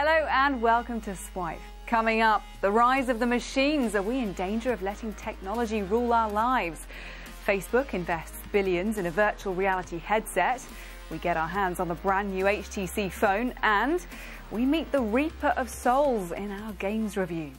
Hello and welcome to Swipe. Coming up, the rise of the machines. Are we in danger of letting technology rule our lives? Facebook invests billions in a virtual reality headset. We get our hands on the brand new HTC phone, and we meet the Reaper of Souls in our games review.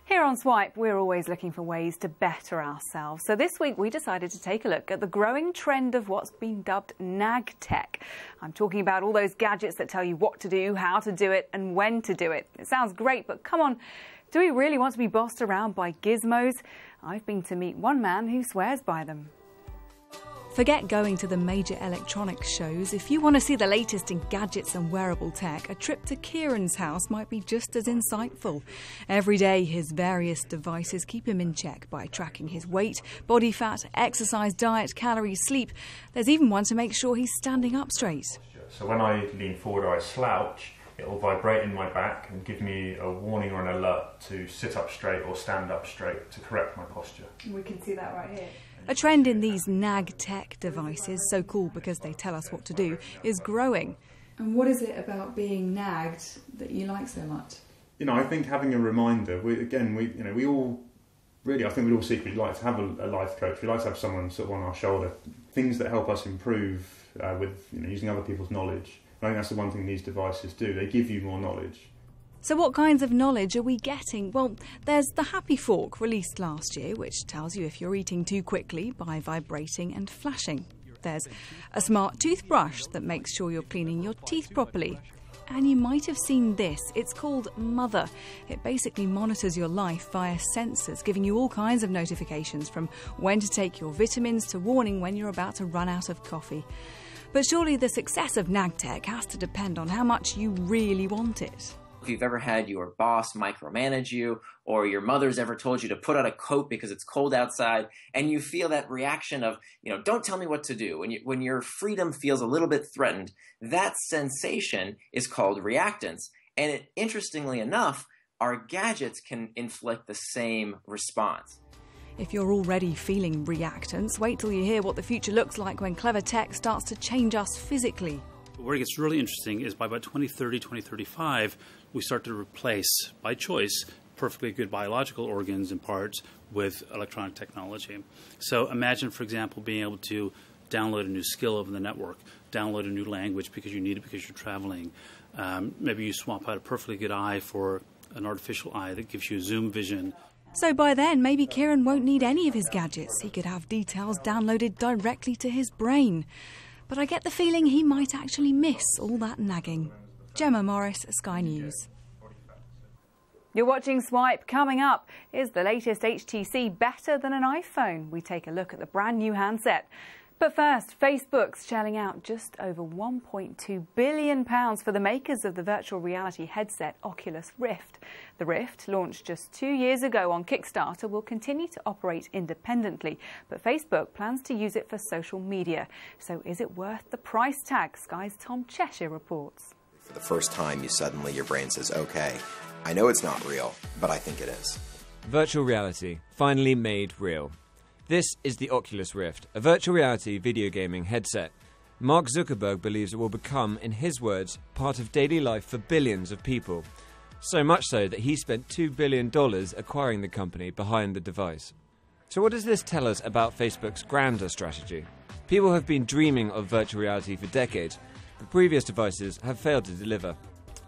Here on Swipe, we're always looking for ways to better ourselves. So this week we decided to take a look at the growing trend of what's been dubbed nag tech. I'm talking about all those gadgets that tell you what to do, how to do it, and when to do it. It sounds great, but come on, do we really want to be bossed around by gizmos? I've been to meet one man who swears by them. Forget going to the major electronics shows. If you want to see the latest in gadgets and wearable tech, a trip to Kieran's house might be just as insightful. Every day, his various devices keep him in check by tracking his weight, body fat, exercise, diet, calories, sleep. There's even one to make sure he's standing up straight. So when I lean forward or I slouch, it will vibrate in my back and give me a warning or an alert to sit up straight or stand up straight to correct my posture. We can see that right here. A trend in these nag tech devices, so cool because they tell us what to do, is growing. And what is it about being nagged that you like so much? You know, I think having a reminder. I think we'd all secretly like to have a life coach. We like to have someone sort of on our shoulder. Things that help us improve with using other people's knowledge. I think that's the one thing these devices do. They give you more knowledge. So what kinds of knowledge are we getting? Well, there's the Happy Fork, released last year, which tells you if you're eating too quickly by vibrating and flashing. There's a smart toothbrush that makes sure you're cleaning your teeth properly. And you might have seen this. It's called Mother. It basically monitors your life via sensors, giving you all kinds of notifications, from when to take your vitamins to warning when you're about to run out of coffee. But surely the success of nag tech has to depend on how much you really want it. If you've ever had your boss micromanage you, or your mother's ever told you to put on a coat because it's cold outside, and you feel that reaction of, don't tell me what to do, when your freedom feels a little bit threatened, that sensation is called reactance. And interestingly enough, our gadgets can inflict the same response. If you're already feeling reactance, wait till you hear what the future looks like when clever tech starts to change us physically. Where it gets really interesting is by about 2030, 2035, we start to replace, by choice, perfectly good biological organs and parts with electronic technology. So imagine, for example, being able to download a new skill over the network, download a new language because you need it because you're traveling. Maybe you swap out a perfectly good eye for an artificial eye that gives you zoom vision. So by then, maybe Kieran won't need any of his gadgets. He could have details downloaded directly to his brain. But I get the feeling he might actually miss all that nagging. Gemma Morris, Sky News. You're watching Swipe. Coming up, is the latest HTC better than an iPhone? We take a look at the brand new handset. But first, Facebook's shelling out just over £1.2 billion for the makers of the virtual reality headset Oculus Rift. The Rift, launched just 2 years ago on Kickstarter, will continue to operate independently, but Facebook plans to use it for social media. So is it worth the price tag? Sky's Tom Cheshire reports. For the first time, your brain says, okay, I know it's not real, but I think it is. Virtual reality, finally made real. This is the Oculus Rift, a virtual reality video gaming headset. Mark Zuckerberg believes it will become, in his words, part of daily life for billions of people. So much so that he spent $2 billion acquiring the company behind the device. So what does this tell us about Facebook's grander strategy? People have been dreaming of virtual reality for decades, but previous devices have failed to deliver.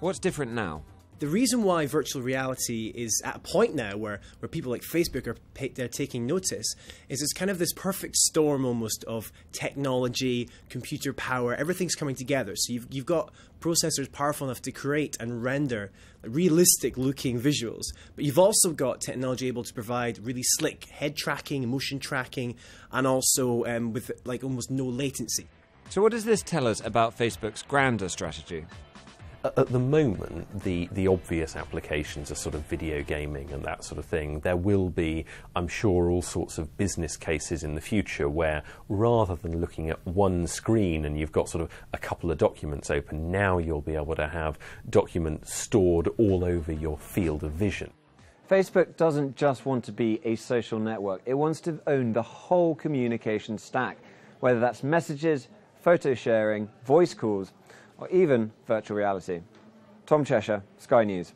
What's different now? The reason why virtual reality is at a point now where people like Facebook they're taking notice is it's kind of this perfect storm almost of technology, computer power, everything's coming together. So you've got processors powerful enough to create and render realistic looking visuals, but you've also got technology able to provide really slick head tracking, motion tracking, and also with almost no latency. So what does this tell us about Facebook's grander strategy? At the moment, the obvious applications are sort of video gaming and that sort of thing. There will be, I'm sure, all sorts of business cases in the future where rather than looking at one screen and you've got sort of a couple of documents open, now you'll be able to have documents stored all over your field of vision. Facebook doesn't just want to be a social network. It wants to own the whole communication stack, whether that's messages, photo sharing, voice calls, or even virtual reality. Tom Cheshire, Sky News.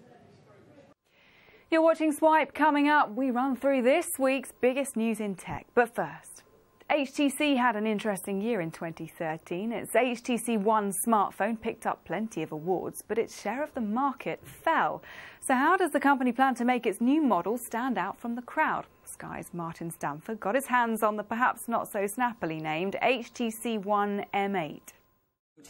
You're watching Swipe. Coming up, we run through this week's biggest news in tech. But first, HTC had an interesting year in 2013. Its HTC One smartphone picked up plenty of awards, but its share of the market fell. So how does the company plan to make its new model stand out from the crowd? Sky's Martin Stanford got his hands on the perhaps not so snappily named HTC One M8.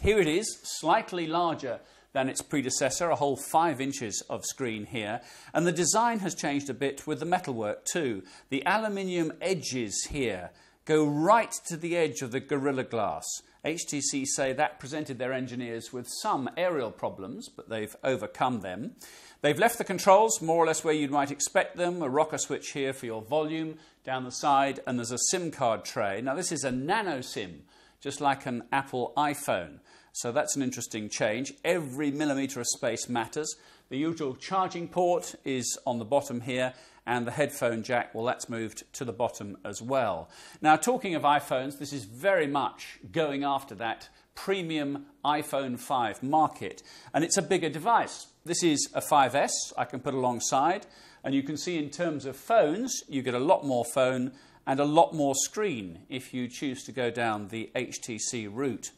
Here it is, slightly larger than its predecessor, a whole 5 inches of screen here. And the design has changed a bit with the metalwork too. The aluminium edges here go right to the edge of the Gorilla Glass. HTC say that presented their engineers with some aerial problems, but they've overcome them. They've left the controls more or less where you might expect them, a rocker switch here for your volume down the side, and there's a SIM card tray. Now this is a nano SIM, just like an Apple iPhone. So that's an interesting change. Every millimetre of space matters. The usual charging port is on the bottom here, and the headphone jack, well, that's moved to the bottom as well. Now, talking of iPhones, this is very much going after that premium iPhone 5 market, and it's a bigger device. This is a 5S I can put alongside, and you can see in terms of phones, you get a lot more phone and a lot more screen if you choose to go down the HTC route.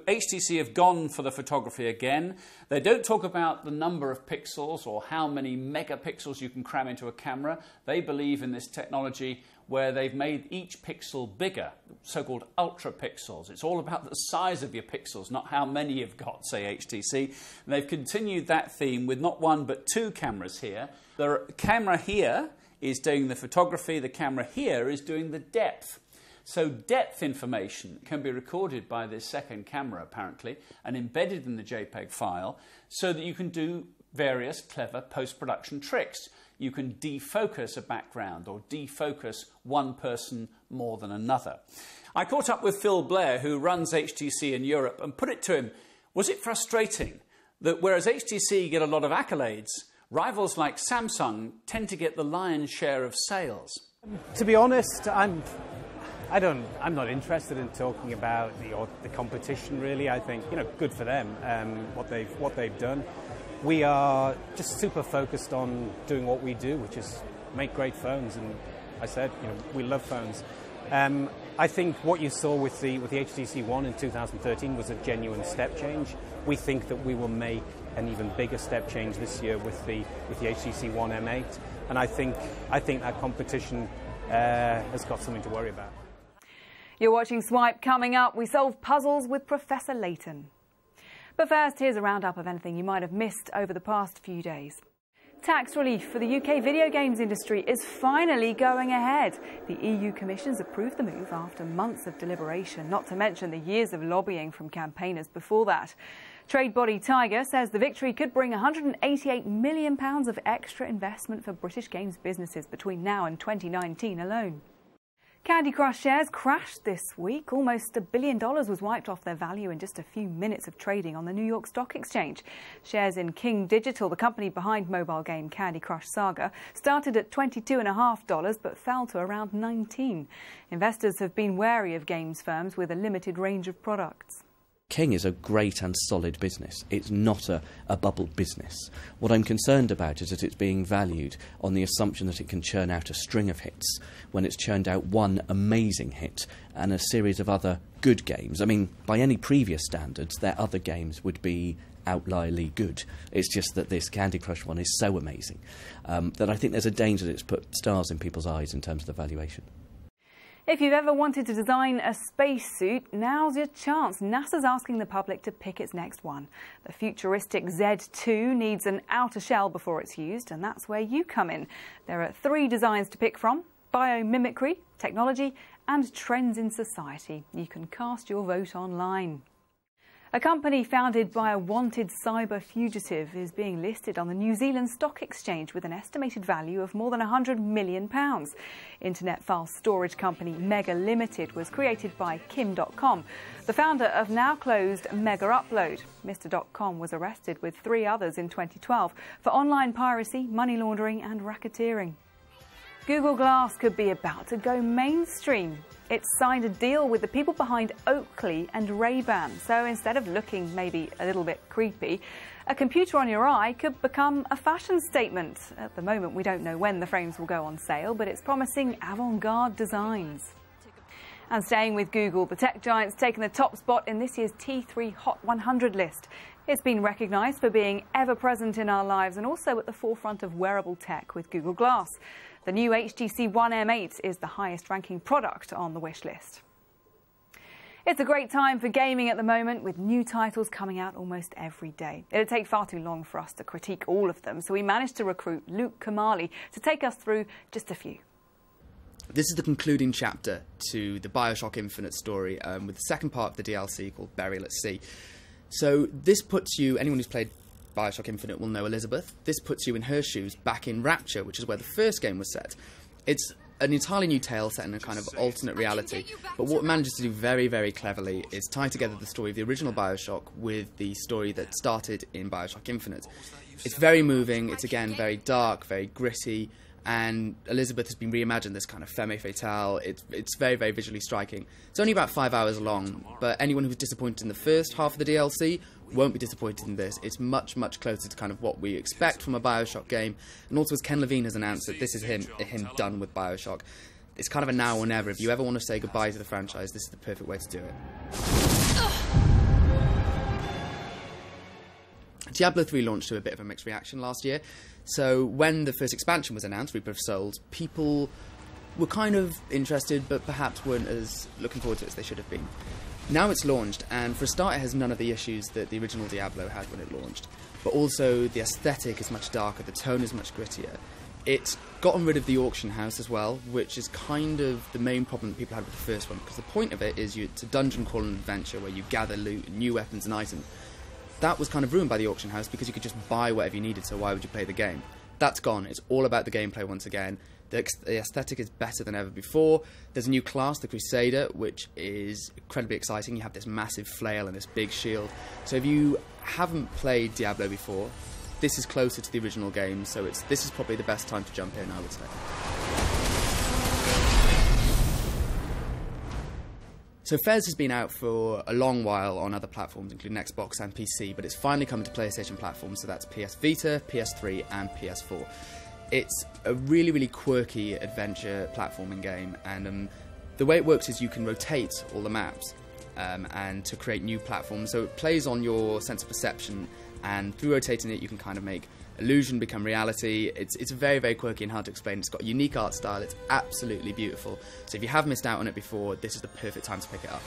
HTC have gone for the photography again. They don't talk about the number of pixels or how many megapixels you can cram into a camera. They believe in this technology where they've made each pixel bigger, so-called ultra pixels. It's all about the size of your pixels, not how many you've got, say HTC. And they've continued that theme with not 1 but 2 cameras here. The camera here is doing the photography, the camera here is doing the depth. So depth information can be recorded by this second camera, apparently, and embedded in the JPEG file so that you can do various clever post-production tricks. You can defocus a background or defocus one person more than another. I caught up with Phil Blair, who runs HTC in Europe, and put it to him, was it frustrating that whereas HTC get a lot of accolades, rivals like Samsung tend to get the lion's share of sales? To be honest, I'm not interested in talking about the competition, really. I think, good for them, what they've done. We are just super focused on doing what we do, which is make great phones. And I said, we love phones. I think what you saw with the HTC One in 2013 was a genuine step change. We think that we will make an even bigger step change this year with the HTC One M8. And I think that competition has got something to worry about. You're watching Swipe. Coming up, we solve puzzles with Professor Layton. But first, here's a roundup of anything you might have missed over the past few days. Tax relief for the UK video games industry is finally going ahead. The EU Commission's approved the move after months of deliberation, not to mention the years of lobbying from campaigners before that. Trade body Tiger says the victory could bring £188 million of extra investment for British games businesses between now and 2019 alone. Candy Crush shares crashed this week. Almost $1 billion was wiped off their value in just a few minutes of trading on the New York Stock Exchange. Shares in King Digital, the company behind mobile game Candy Crush Saga, started at $22.50 but fell to around $19. Investors have been wary of games firms with a limited range of products. King is a great and solid business. It's not a bubble business. What I'm concerned about is that it's being valued on the assumption that it can churn out a string of hits when it's churned out one amazing hit and a series of other good games. I mean, by any previous standards, their other games would be outlierly good. It's just that this Candy Crush one is so amazing that I think there's a danger that it's put stars in people's eyes in terms of the valuation. If you've ever wanted to design a spacesuit, now's your chance. NASA's asking the public to pick its next one. The futuristic Z2 needs an outer shell before it's used, and that's where you come in. There are 3 designs to pick from: biomimicry, technology, and trends in society. You can cast your vote online. A company founded by a wanted cyber fugitive is being listed on the New Zealand Stock Exchange with an estimated value of more than £100 million. Internet file storage company Mega Limited was created by Kim.com, the founder of now-closed Mega Upload. Mr.com was arrested with 3 others in 2012 for online piracy, money laundering and racketeering. Google Glass could be about to go mainstream. It's signed a deal with the people behind Oakley and Ray-Ban. So instead of looking maybe a little bit creepy, a computer on your eye could become a fashion statement. At the moment, we don't know when the frames will go on sale, but it's promising avant-garde designs. And staying with Google, the tech giant's taken the top spot in this year's T3 Hot 100 list. It's been recognised for being ever present in our lives and also at the forefront of wearable tech with Google Glass. The new HTC One M8 is the highest ranking product on the wish list. It's a great time for gaming at the moment, with new titles coming out almost every day. It'd take far too long for us to critique all of them, so we managed to recruit Luke Kamali to take us through just a few. This is the concluding chapter to the BioShock Infinite story, with the second part of the DLC called Burial at Sea. So this puts you, anyone who's played BioShock Infinite will know Elizabeth. This puts you in her shoes back in Rapture, which is where the first game was set. It's an entirely new tale set in a kind of alternate reality, but what it manages to do very, very cleverly is tie together the story of the original BioShock with the story that started in BioShock Infinite. It's very moving, it's again very dark, very gritty, and Elizabeth has been reimagined this kind of femme fatale. It's very, very visually striking. It's only about 5 hours long, but anyone who's disappointed in the first half of the DLC won't be disappointed in this. It's much, much closer to kind of what we expect from a BioShock game, and also as Ken Levine has announced that this is him done with BioShock. It's kind of a now or never. If you ever want to say goodbye to the franchise, this is the perfect way to do it. Diablo 3 launched to a bit of a mixed reaction last year. So when the first expansion was announced, Reaper of Souls, people were kind of interested, but perhaps weren't as looking forward to it as they should have been. Now it's launched, and for a start it has none of the issues that the original Diablo had when it launched. But also the aesthetic is much darker, the tone is much grittier. It's gotten rid of the auction house as well, which is kind of the main problem that people had with the first one, because the point of it is it's a dungeon crawling adventure where you gather loot, new weapons and items. That was kind of ruined by the auction house because you could just buy whatever you needed, so why would you play the game? That's gone. It's all about the gameplay once again. The aesthetic is better than ever before. There's a new class, the Crusader, which is incredibly exciting. You have this massive flail and this big shield. So if you haven't played Diablo before, this is closer to the original game, so this is probably the best time to jump in, I would say. So Fez has been out for a long while on other platforms, including Xbox and PC, but it's finally come to PlayStation platforms, so that's PS Vita, PS3 and PS4. It's a really, really quirky adventure platforming game, and the way it works is you can rotate all the maps and to create new platforms, so it plays on your sense of perception, and through rotating it you can kind of make illusion become reality. It's very, very quirky and hard to explain. It's got a unique art style. It's absolutely beautiful. So if you have missed out on it before, this is the perfect time to pick it up.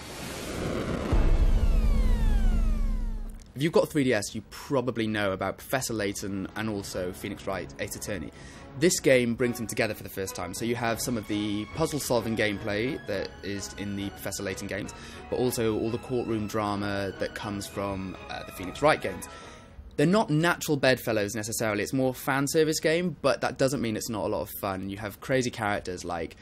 If you've got a 3DS, you probably know about Professor Layton and also Phoenix Wright Ace Attorney. This game brings them together for the first time. So you have some of the puzzle-solving gameplay that is in the Professor Layton games, but also all the courtroom drama that comes from the Phoenix Wright games. They're not natural bedfellows necessarily, it's more a fan service game, but that doesn't mean it's not a lot of fun. You have crazy characters like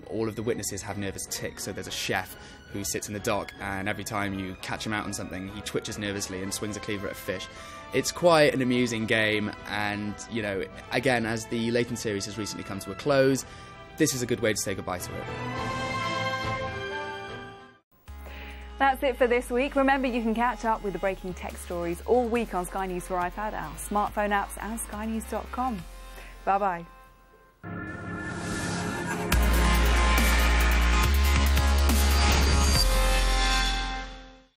all of the witnesses have nervous tics, so there's a chef who sits in the dock and every time you catch him out on something he twitches nervously and swings a cleaver at a fish. It's quite an amusing game, and you know, again, as the Layton series has recently come to a close, this is a good way to say goodbye to it. That's it for this week. Remember, you can catch up with the breaking tech stories all week on Sky News for iPad, our smartphone apps and skynews.com. Bye-bye.